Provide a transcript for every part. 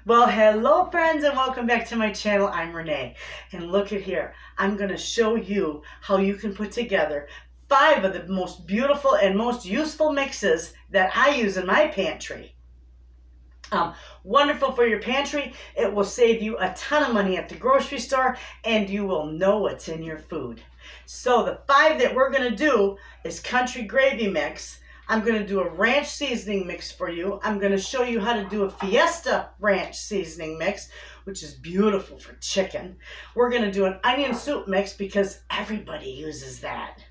Well, hello friends and welcome back to my channel. I'm Renee and look at here. I'm going to show you how you can put together 5 of the most beautiful and most useful mixes that I use in my pantry. Wonderful for your pantry. It will save you a ton of money at the grocery store and you will know what's in your food. So the 5 that we're going to do is country gravy mix. I'm going to do a ranch seasoning mix for you. I'm going to show you how to do a Fiesta ranch seasoning mix, which is beautiful for chicken. We're going to do an onion soup mix because everybody uses that.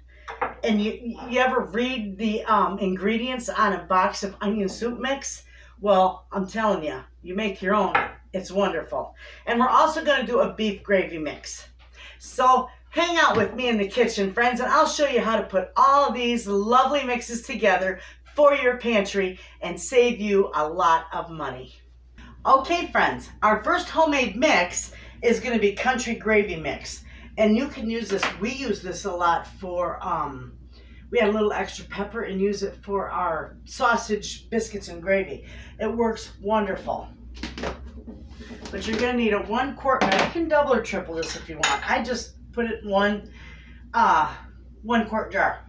And you ever read the ingredients on a box of onion soup mix? Well, I'm telling you, you make your own. It's wonderful. And we're also going to do a beef gravy mix. So hang out with me in the kitchen, friends, and I'll show you how to put all of these lovely mixes together for your pantry and save you a lot of money. Okay, friends, our first homemade mix is going to be country gravy mix. And you can use this, we use this a lot for, we add a little extra pepper and use it for our sausage, biscuits, and gravy. It works wonderful. But you're going to need a 1 quart, now you can double or triple this if you want. I just put it in one 1 quart jar.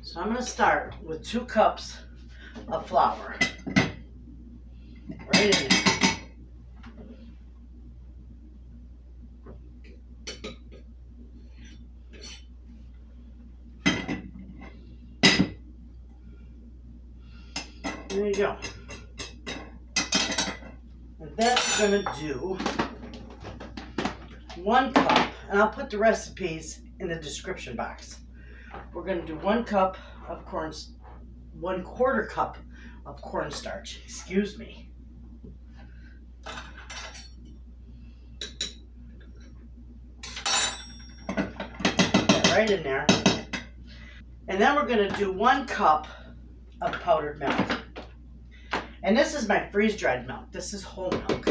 So I'm going to start with 2 cups of flour. Right in there. There you go. And that's going to do 1 cup, and I'll put the recipes in the description box. We're going to do 1 cup of 1/4 cup of cornstarch. Excuse me. Put that right in there. And then we're going to do 1 cup of powdered milk. And this is my freeze-dried milk. This is whole milk.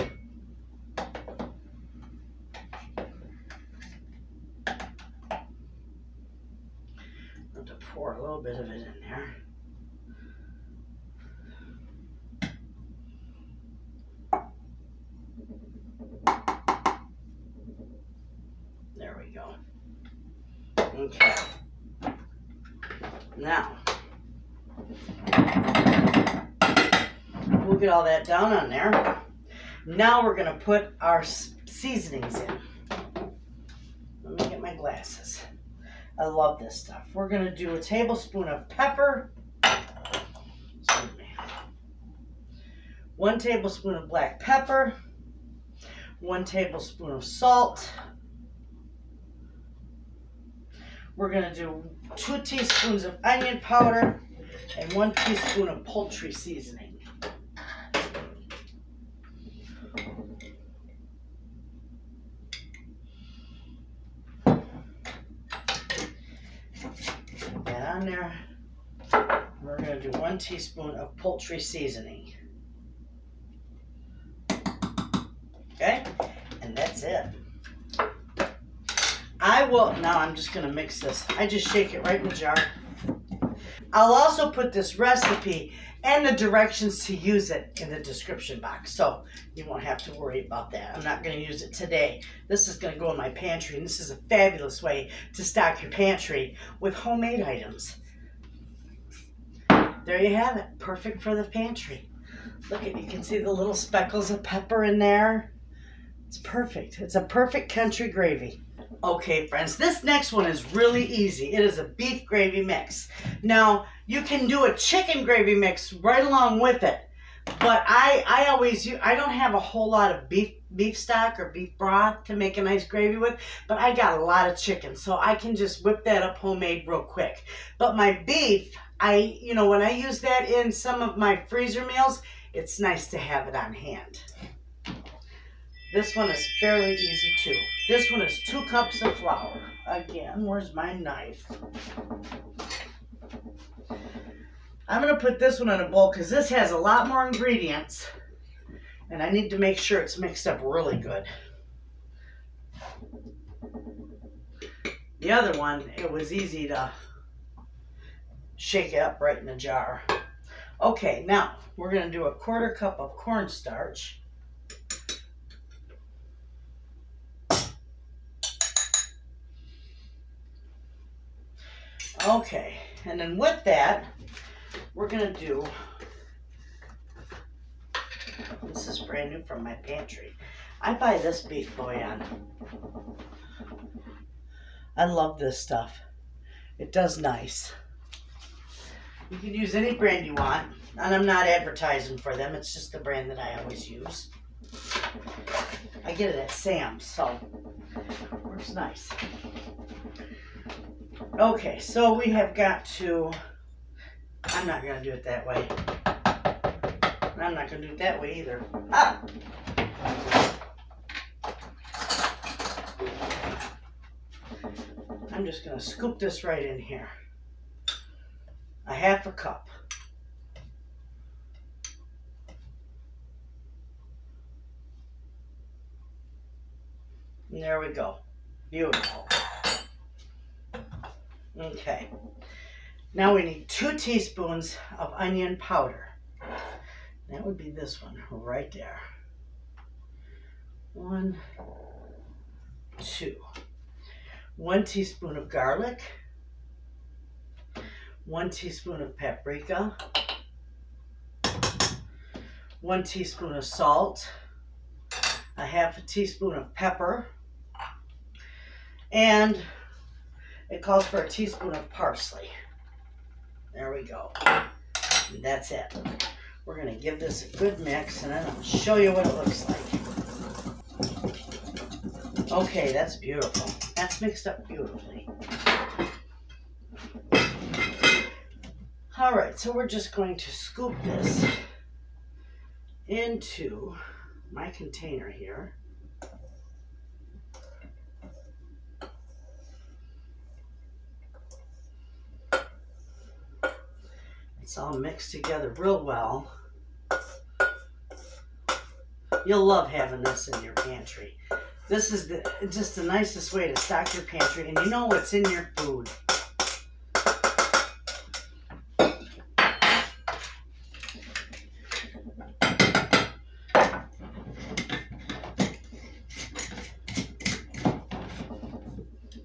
I'm going to pour a little bit of it in there. There we go. Okay. Now, we'll get all that down on there. Now we're going to put our seasonings in. Let me get my glasses. I love this stuff. We're going to do a tablespoon of pepper. Excuse me. 1 tablespoon of black pepper. 1 tablespoon of salt. We're going to do 2 teaspoons of onion powder and 1 teaspoon of poultry seasoning. Put that on there. We're going to do 1 teaspoon of poultry seasoning. Okay, and that's it. Now I'm just going to mix this. I just shake it right in the jar. I'll also put this recipe and the directions to use it in the description box, so you won't have to worry about that. I'm not going to use it today. This is going to go in my pantry, and this is a fabulous way to stock your pantry with homemade items. There you have it. Perfect for the pantry. Look at, you can see the little speckles of pepper in there. It's perfect. It's a perfect country gravy. Okay, friends, this next one is really easy. It is a beef gravy mix. Now, you can do a chicken gravy mix right along with it, but I always use, I don't have a whole lot of beef stock or beef broth to make a nice gravy with, but I got a lot of chicken, so I can just whip that up homemade real quick. But my beef, when I use that in some of my freezer meals, it's nice to have it on hand. This one is fairly easy too. This one is 2 cups of flour. Again, where's my knife? I'm going to put this one in a bowl because this has a lot more ingredients. And I need to make sure it's mixed up really good. The other one, it was easy to shake it up right in the jar. Okay, now we're going to do 1/4 cup of cornstarch. Okay, and then with that, we're gonna do, this is brand new from my pantry. I buy this beef bouillon. I love this stuff. It does nice. You can use any brand you want, and I'm not advertising for them. It's just the brand that I always use. I get it at Sam's, so it works nice. Okay, so we have got to, I'm not going to do it that way. I'm not going to do it that way either. Ah! I'm just going to scoop this right in here. A half a cup. And there we go. Beautiful. Okay. Now we need 2 teaspoons of onion powder. That would be this one right there. 1, 2. 1 teaspoon of garlic. 1 teaspoon of paprika. 1 teaspoon of salt. A half a teaspoon of pepper. And it calls for a teaspoon of parsley. There we go. And that's it. We're going to give this a good mix, and then I'll show you what it looks like. Okay, that's beautiful. That's mixed up beautifully. All right, so we're just going to scoop this into my container here. It's all mixed together real well. You'll love having this in your pantry. This is just the nicest way to stock your pantry, and you know what's in your food.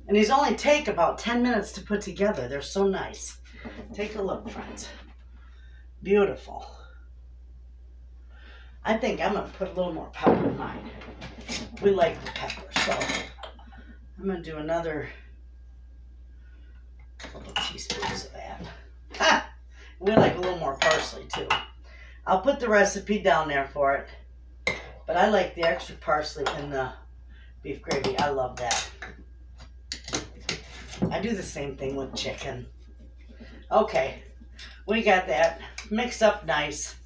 And these only take about 10 minutes to put together. They're so nice. Take a look, friends. Beautiful. I think I'm going to put a little more pepper in mine. We like the pepper, so I'm going to do another couple teaspoons of that. Ah! We like a little more parsley, too. I'll put the recipe down there for it, but I like the extra parsley in the beef gravy. I love that. I do the same thing with chicken. Okay, we got that mixed up nice.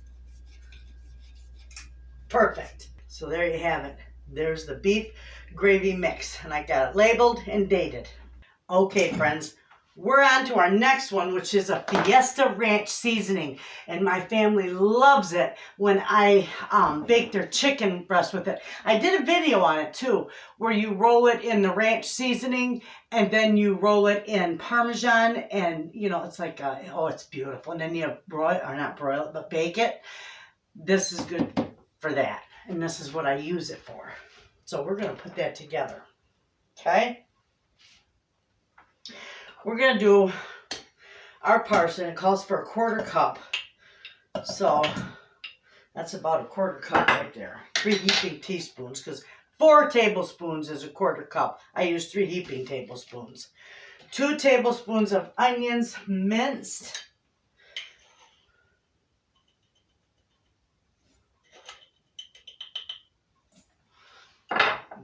Perfect. So there you have it. There's the beef gravy mix, and I got it labeled and dated. Okay, friends, we're on to our next one, which is a Fiesta ranch seasoning, and my family loves it when I bake their chicken breast with it. I did a video on it too, where you roll it in the ranch seasoning, and then you roll it in Parmesan, and you know, it's like, oh, it's beautiful. And then you broil, or not broil it, but bake it. This is good for that, and this is what I use it for. So we're going to put that together, okay? We're going to do our parsley. It calls for a 1/4 cup. So that's about a 1/4 cup right there. 3 heaping teaspoons, because 4 tablespoons is a 1/4 cup. I use 3 heaping tablespoons. 2 tablespoons of onions minced.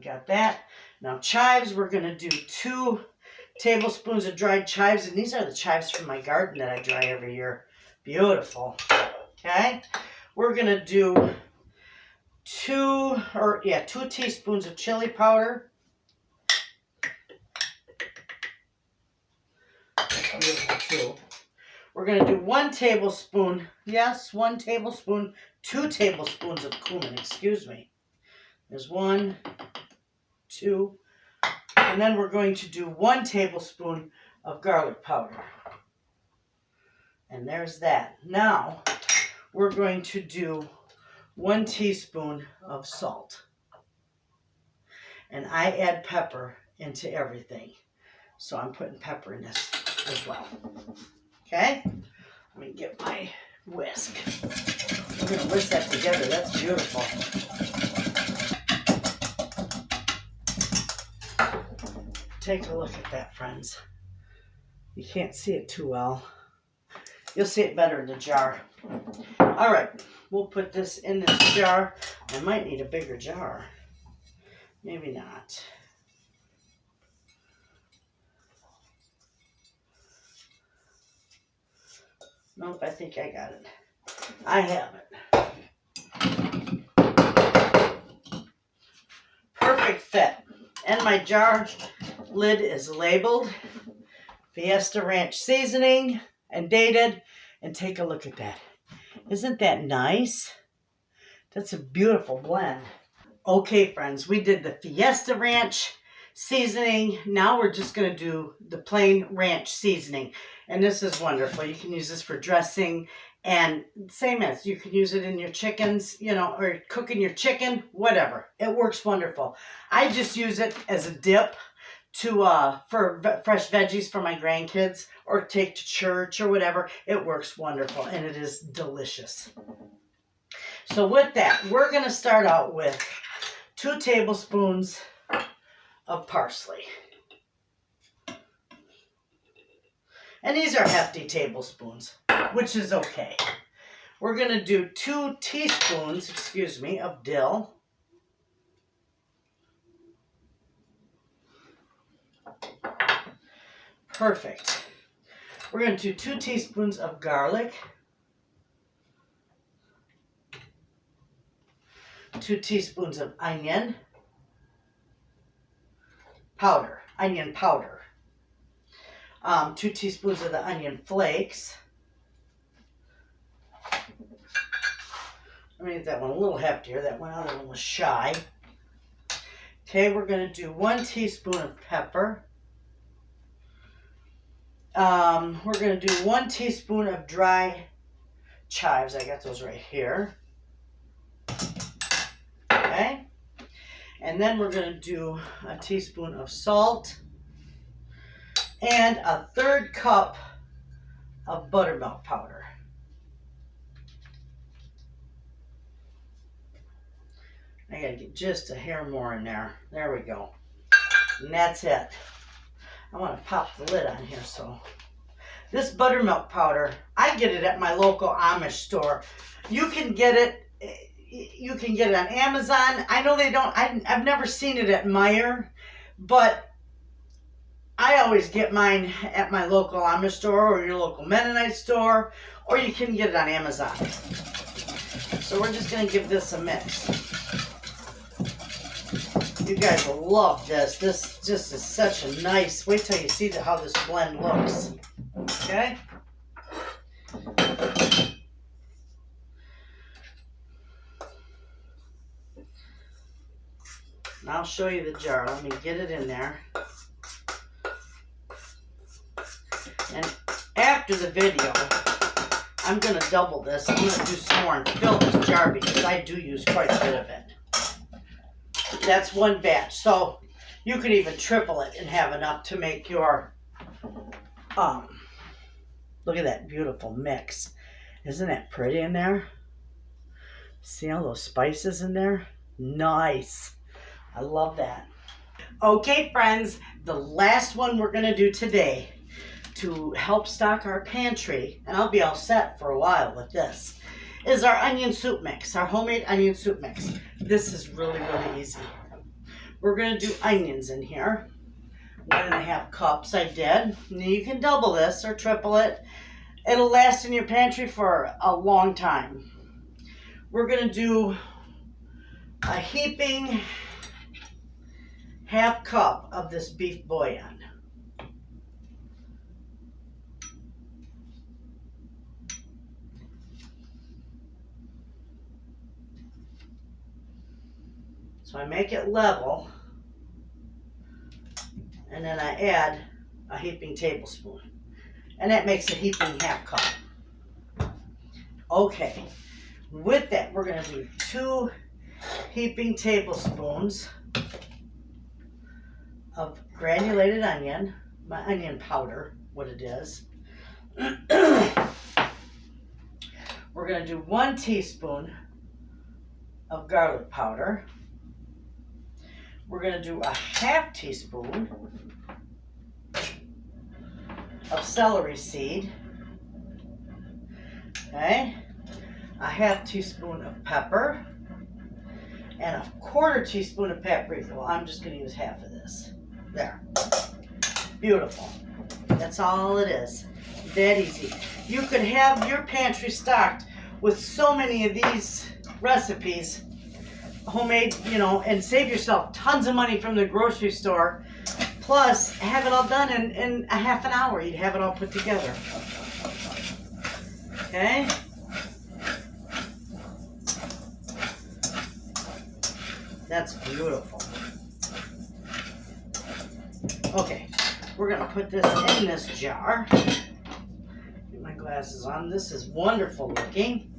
Got that. Now chives, we're going to do 2 tablespoons of dried chives, and these are the chives from my garden that I dry every year. Beautiful. Okay, we're gonna do 2 teaspoons of chili powder. Beautiful too. We're gonna do 1 tablespoon. Yes, 1 tablespoon. 2 tablespoons of cumin. Excuse me. There's 1, 2. And then we're going to do 1 tablespoon of garlic powder. And there's that. Now, we're going to do 1 teaspoon of salt. And I add pepper into everything. So I'm putting pepper in this as well. Okay? Let me get my whisk. We're going to whisk that together. That's beautiful. Take a look at that, friends. You can't see it too well. You'll see it better in the jar. All right, we'll put this in this jar. I might need a bigger jar. Maybe not. Nope, I think I got it. I have it. Perfect fit. And my jar lid is labeled Fiesta Ranch Seasoning and dated. And take a look at that. Isn't that nice? That's a beautiful blend. Okay, friends, we did the Fiesta Ranch seasoning. Now we're just going to do the plain ranch seasoning. And this is wonderful. You can use this for dressing. And same as you can use it in your chickens, you know, or cooking your chicken, whatever. It works wonderful. I just use it as a dip to for fresh veggies for my grandkids, or take to church or whatever. It works wonderful and it is delicious. So with that, we're going to start out with 2 tablespoons of parsley. And these are hefty tablespoons, which is okay. We're going to do 2 teaspoons, of dill. Perfect. We're going to do 2 teaspoons of garlic. 2 teaspoons of onion powder. 2 teaspoons of the onion flakes. Let me get that one a little heftier. That other one was shy. Okay, we're going to do 1 teaspoon of pepper. We're going to do 1 teaspoon of dry chives. I got those right here. Okay. And then we're going to do a teaspoon of salt and a 1/3 cup of buttermilk powder. I got to get just a hair more in there. There we go. And that's it. I want to pop the lid on here. So this buttermilk powder, I get it at my local Amish store. You can get it on Amazon. I know they don't, I've never seen it at Meijer, but I always get mine at my local Amish store or your local Mennonite store, or you can get it on Amazon. So we're just going to give this a mix. You guys will love this. This just is such a nice, wait till you see how this blend looks. Okay? And I'll show you the jar. Let me get it in there. And after the video, I'm going to double this. I'm going to do some more and fill this jar because I do use quite a bit of it. That's 1 batch. So you could even triple it and have enough to make your, look at that beautiful mix. Isn't that pretty in there? See all those spices in there? Nice. I love that. Okay, friends, the last one we're going to do today to help stock our pantry, and I'll be all set for a while with this, is our onion soup mix, our homemade onion soup mix. This is really, really easy. We're going to do onions in here. 1.5 cups I did. Now you can double this or triple it. It'll last in your pantry for a long time. We're going to do a heaping 1/2 cup of this beef bouillon. So I make it level, and then I add a heaping tablespoon, and that makes a heaping 1/2 cup. Okay, With that, we're going to do 2 heaping tablespoons of granulated onion, my onion powder, what it is. We're going to do 1 teaspoon of garlic powder. We're going to do a 1/2 teaspoon of celery seed. Okay, a 1/2 teaspoon of pepper, and a 1/4 teaspoon of paprika. Well, I'm just going to use half of this. There. Beautiful. That's all it is. That easy. You could have your pantry stocked with so many of these recipes, homemade, you know, and save yourself tons of money from the grocery store. Plus, have it all done in a 1/2 hour. You'd have it all put together. Okay? That's beautiful. Okay, we're going to put this in this jar. Get my glasses on. This is wonderful looking.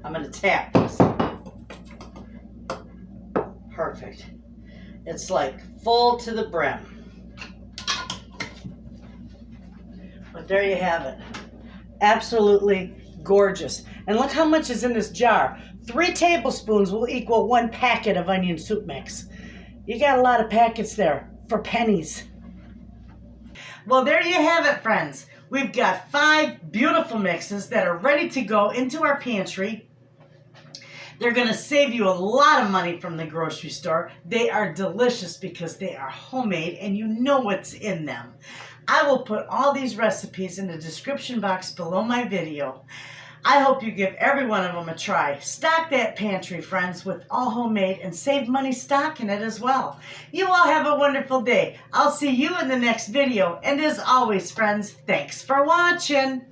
I'm going to tap this. Perfect. It's like full to the brim. But there you have it. Absolutely gorgeous. And look how much is in this jar. 3 tablespoons will equal 1 packet of onion soup mix. You got a lot of packets there for pennies. Well, there you have it, friends. We've got 5 beautiful mixes that are ready to go into our pantry. They're going to save you a lot of money from the grocery store. They are delicious because they are homemade and you know what's in them. I will put all these recipes in the description box below my video. I hope you give every one of them a try. Stock that pantry, friends, with all homemade and save money stocking it as well. You all have a wonderful day. I'll see you in the next video. And as always, friends, thanks for watching.